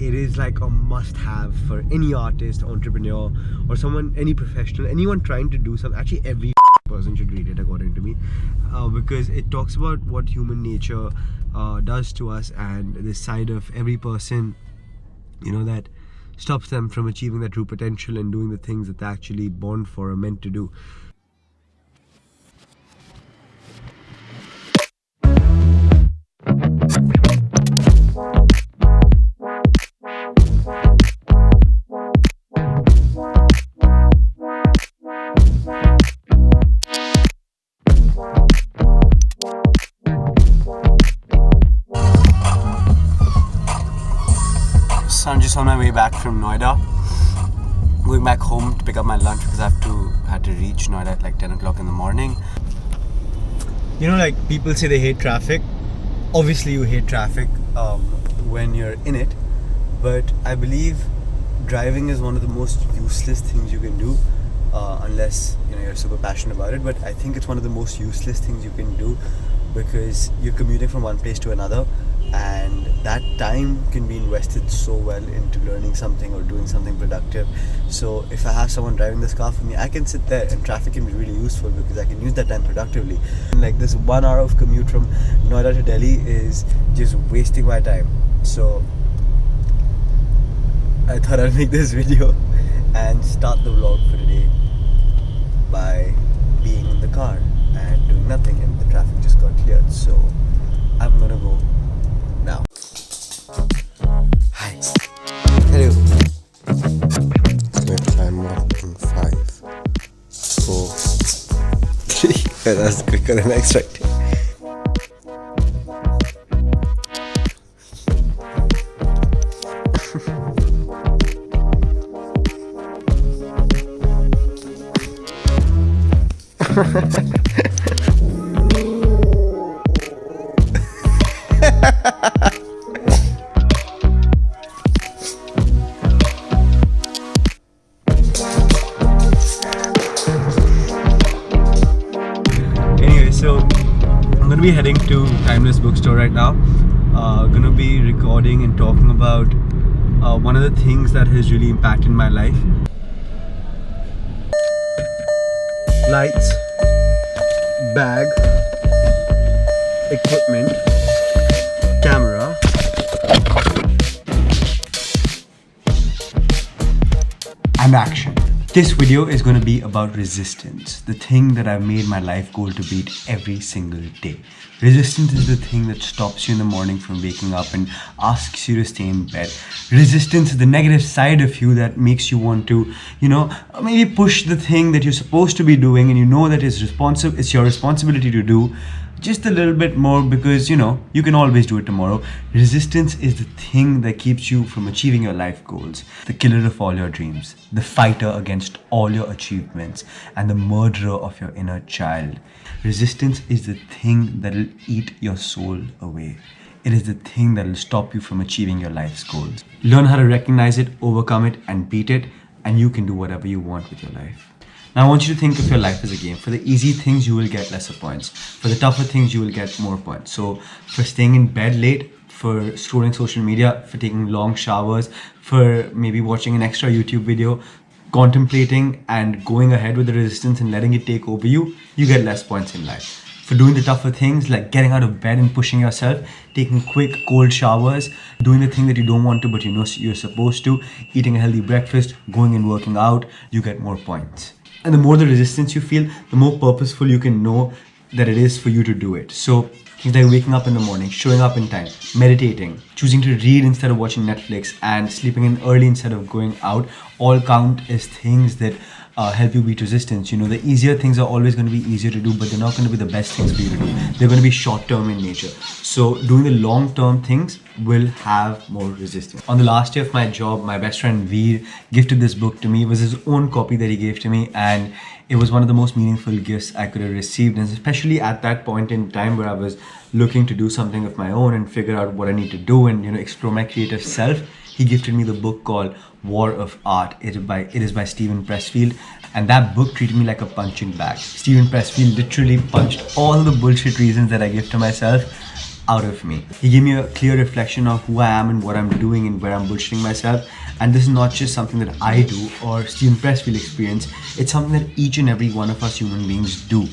it is like a must-have for any artist, entrepreneur, or someone, any professional, anyone trying to do something. Actually, every person should read it, according to me, because it talks about what human nature does to us, and this side of every person, you know, that stops them from achieving their true potential and doing the things that they're actually born for or meant to do. So I'm just on my way back from Noida, going back home to pick up my lunch because I had to reach Noida at like 10 o'clock in the morning. You know, like people say they hate traffic. Obviously you hate traffic when you're in it, but I believe driving is one of the most useless things you can do, unless you're super passionate about it. But I think it's one of the most useless things you can do, because you're commuting from one place to another, and that time can be invested so well into learning something or doing something productive. So if I have someone driving this car for me, I can sit there, and traffic can be really useful because I can use that time productively. And like this 1 hour of commute from Noida to Delhi is just wasting my time. So I thought I'd make this video and start the vlog for today by being in the car and doing nothing, and the traffic just got cleared. So I'm gonna go now. Hi. Hello. It's gonna climb up in 5, 4, 3. That's quicker than expected. Anyway, so I'm gonna be heading to Timeless Bookstore right now. Gonna be recording and talking about one of the things that has really impacted my life. Lights, bag, equipment, camera, and action. This video is going to be about resistance, the thing that I've made my life goal to beat every single day. Resistance is the thing that stops you in the morning from waking up and asks you to stay in bed. Resistance is the negative side of you that makes you want to, maybe push the thing that you're supposed to be doing, and you know that it's your responsibility to do just a little bit more, because you can always do it tomorrow. Resistance is the thing that keeps you from achieving your life goals, the killer of all your dreams, the fighter against all your achievements, and the murderer of your inner child. Resistance is the thing that will eat your soul away. It is the thing that will stop you from achieving your life's goals. Learn how to recognize it, overcome it, and beat it, and you can do whatever you want with your life. Now I want you to think of your life as a game. For the easy things, you will get lesser points. For the tougher things, you will get more points. So for staying in bed late, for scrolling social media, for taking long showers, for maybe watching an extra YouTube video, contemplating and going ahead with the resistance and letting it take over you, you get less points in life. For doing the tougher things like getting out of bed and pushing yourself, taking quick cold showers, doing the thing that you don't want to but you know you're supposed to, eating a healthy breakfast, going and working out, you get more points. And the more the resistance you feel, the more purposeful you can know that it is for you to do it. So things like waking up in the morning, showing up in time, meditating, choosing to read instead of watching Netflix, and sleeping in early instead of going out, all count as things that help you beat resistance. The easier things are always going to be easier to do, but they're not going to be the best things for you to do. They're going to be short-term in nature. So doing the long-term things will have more resistance. On the last day of my job, my best friend Veer gifted this book to me. It was his own copy that he gave to me, and it was one of the most meaningful gifts I could have received. And especially at that point in time where I was looking to do something of my own and figure out what I need to do and explore my creative self, he gifted me the book called War of Art. It is by Steven Pressfield, and that book treated me like a punching bag. Steven Pressfield literally punched all the bullshit reasons that I give to myself out of me. He gave me a clear reflection of who I am and what I'm doing and where I'm bullshitting myself. And this is not just something that I do or Steven Pressfield experience. It's something that each and every one of us human beings do.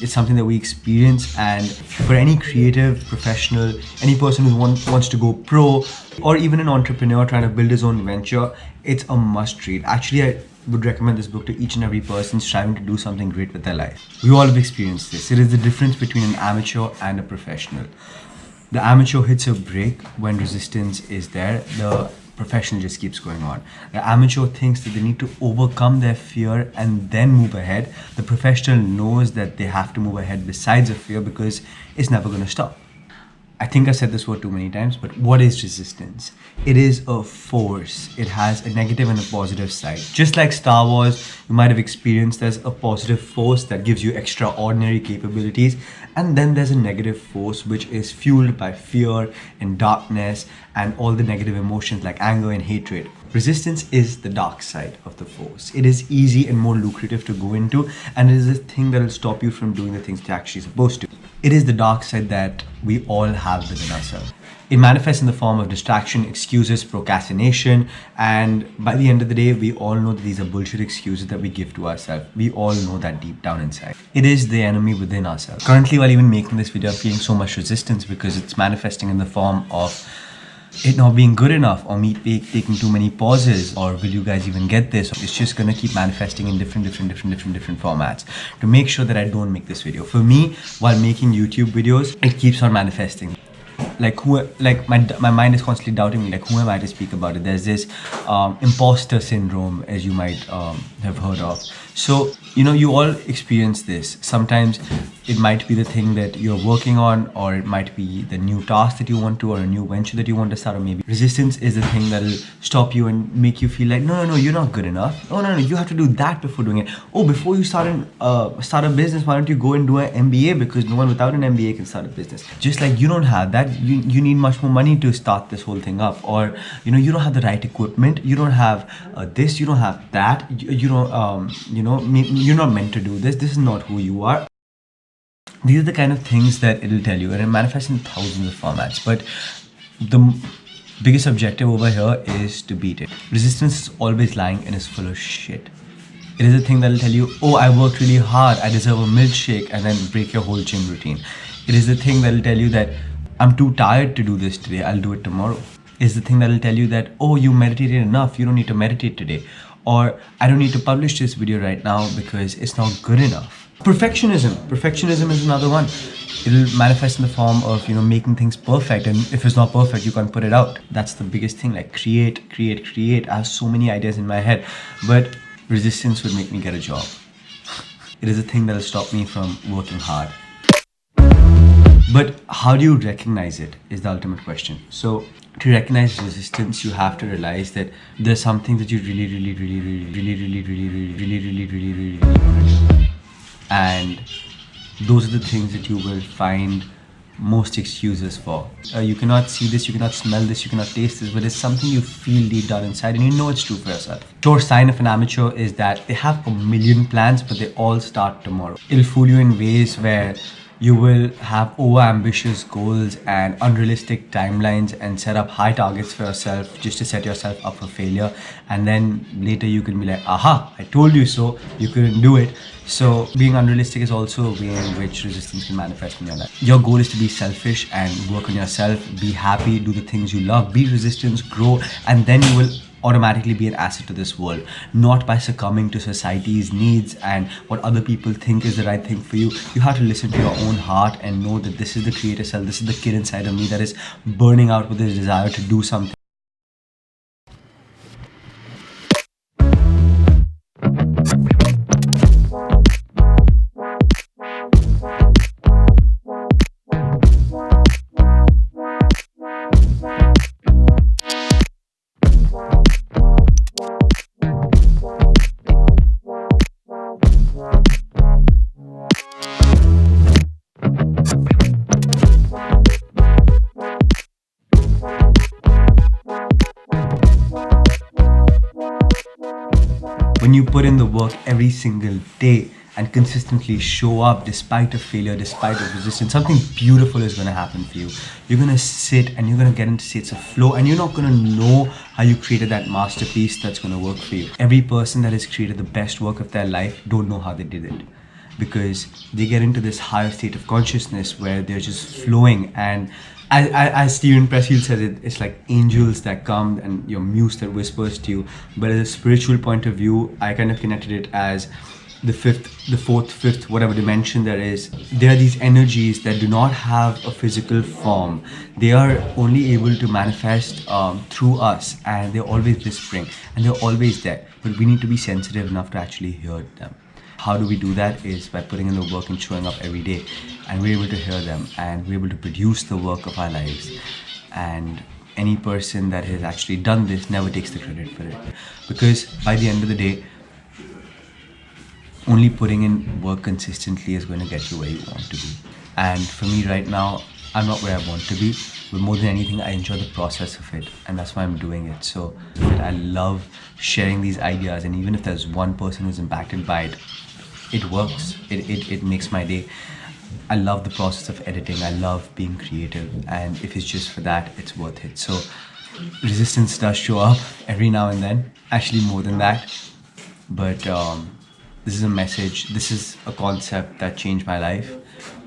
It's something that we experience, and for any creative professional, any person who wants to go pro, or even an entrepreneur trying to build his own venture, it's a must read. Actually, I would recommend this book to each and every person striving to do something great with their life. We all have experienced this. It is the difference between an amateur and a professional. The amateur hits a break when resistance is there. The professional just keeps going on. The amateur thinks that they need to overcome their fear and then move ahead. The professional knows that they have to move ahead besides the fear because it's never going to stop. I think I said this word too many times, but what is resistance? It is a force. It has a negative and a positive side. Just like Star Wars, you might have experienced there's a positive force that gives you extraordinary capabilities, and then there's a negative force which is fueled by fear and darkness and all the negative emotions like anger and hatred. Resistance is the dark side of the force. It is easy and more lucrative to go into, and it is a thing that will stop you from doing the things you're actually supposed to. It is the dark side that we all have within ourselves. It manifests in the form of distraction, excuses, procrastination, and by the end of the day, we all know that these are bullshit excuses that we give to ourselves. We all know that deep down inside. It is the enemy within ourselves. Currently, while even making this video, I'm feeling so much resistance because it's manifesting in the form of it not being good enough, or me taking too many pauses, or will you guys even get this? It's just gonna keep manifesting in different formats to make sure that I don't make this video. For me, while making YouTube videos, it keeps on manifesting. My mind is constantly doubting me, like, who am I to speak about it? There's this imposter syndrome, as you might have heard of. So, you all experience this. Sometimes it might be the thing that you're working on, or it might be the new task that you want to, or a new venture that you want to start, or maybe resistance is the thing that'll stop you and make you feel like, no, you're not good enough. No, you have to do that before doing it. Oh, before you start a business, why don't you go and do an MBA? Because no one without an MBA can start a business. Just like you don't have that, you need much more money to start this whole thing up, or you don't have the right equipment, you don't have this, you don't have that, you're not meant to do this. This is not who you are. These are the kind of things that it'll tell you, and it manifests in thousands of formats. But the biggest objective over here is to beat it. Resistance is always lying and is full of shit. It is a thing that'll tell you, oh, I worked really hard, I deserve a milkshake, and then break your whole gym routine. It is the thing that'll tell you that I'm too tired to do this today, I'll do it tomorrow. It is the thing that'll tell you that, oh, you meditated enough, you don't need to meditate today. Or I don't need to publish this video right now because it's not good enough. Perfectionism is another one. It'll manifest in the form of making things perfect, and if it's not perfect, you can't put it out. That's the biggest thing. Like create. I have so many ideas in my head, but resistance would make me get a job. It is a thing that'll stop me from working hard. But how do you recognize it is the ultimate question. So to recognize resistance, you have to realize that there's something that you really want to do. And those are the things that you will find most excuses for. You cannot see this, you cannot smell this, you cannot taste this, but it's something you feel deep down inside, and you know it's true for yourself. Sure sign of an amateur is that they have a million plans, but they all start tomorrow. It'll fool you in ways where you will have over-ambitious goals and unrealistic timelines and set up high targets for yourself just to set yourself up for failure. And then later you can be like, aha, I told you so, you couldn't do it. So being unrealistic is also a way in which resistance can manifest in your life. Your goal is to be selfish and work on yourself, be happy, do the things you love, beat resistance, grow, and then you will automatically be an asset to this world, not by succumbing to society's needs and what other people think is the right thing for you. You have to listen to your own heart and know that this is the creator self, this is the kid inside of me that is burning out with this desire to do something. When you put in the work every single day and consistently show up despite of failure, despite of resistance, something beautiful is going to happen for you. You're going to sit and you're going to get into states of flow, and you're not going to know how you created that masterpiece that's going to work for you. Every person that has created the best work of their life don't know how they did it, because they get into this higher state of consciousness where they're just flowing. And as Steven Pressfield said, it's like angels that come and your muse that whispers to you. But as a spiritual point of view, I kind of connected it as the fourth, fifth, whatever dimension there is. There are these energies that do not have a physical form. They are only able to manifest through us, and they're always whispering and they're always there. But we need to be sensitive enough to actually hear them. How do we do that? Is by putting in the work and showing up every day, and we're able to hear them, and we're able to produce the work of our lives. And any person that has actually done this never takes the credit for it, because by the end of the day, only putting in work consistently is going to get you where you want to be. And for me right now, I'm not where I want to be, but more than anything, I enjoy the process of it, and that's why I'm doing it. So I love sharing these ideas, and even if there's one person who's impacted by it, it works. It makes my day. I love the process of editing. I love being creative, and if it's just for that, it's worth it. So resistance does show up every now and then, actually more than that. But this is a message, this is a concept that changed my life,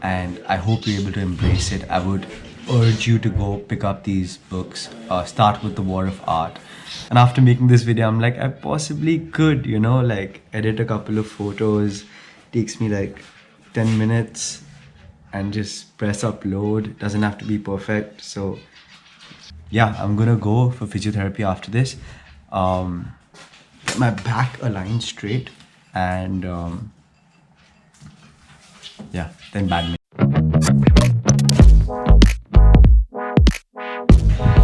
and I hope you're able to embrace it. I would urge you to go pick up these books. Start with The War of Art. And after making this video, I'm like, I possibly could, like edit a couple of photos. Takes me like 10 minutes and just press upload. Doesn't have to be perfect. So yeah, I'm gonna go for physiotherapy after this. Get my back aligned straight, and yeah, then badminton.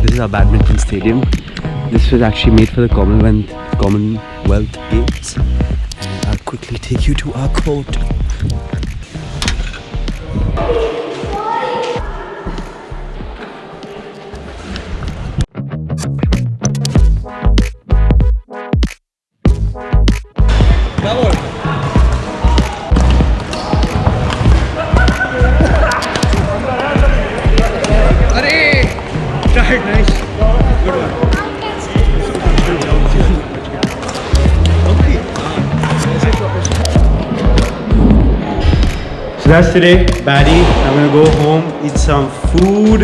This is our badminton stadium. This was actually made for the Commonwealth Games. And I'll quickly take you to our court. Nice. Good one. So that's today, baddie. I'm gonna go home, eat some food,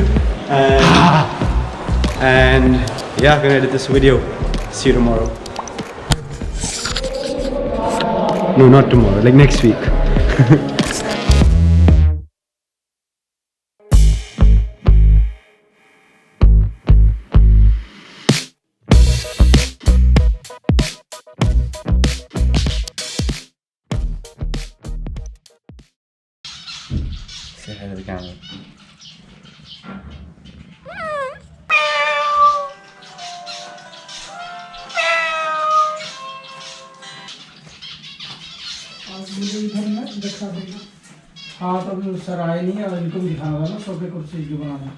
and yeah, I'm gonna edit this video. See you tomorrow. No, not tomorrow, like next week. Say hi to the camera. हाँ तो sir आए नहीं है और इनको भी दिखाना था ना सोफे कुर्सी जो बनाना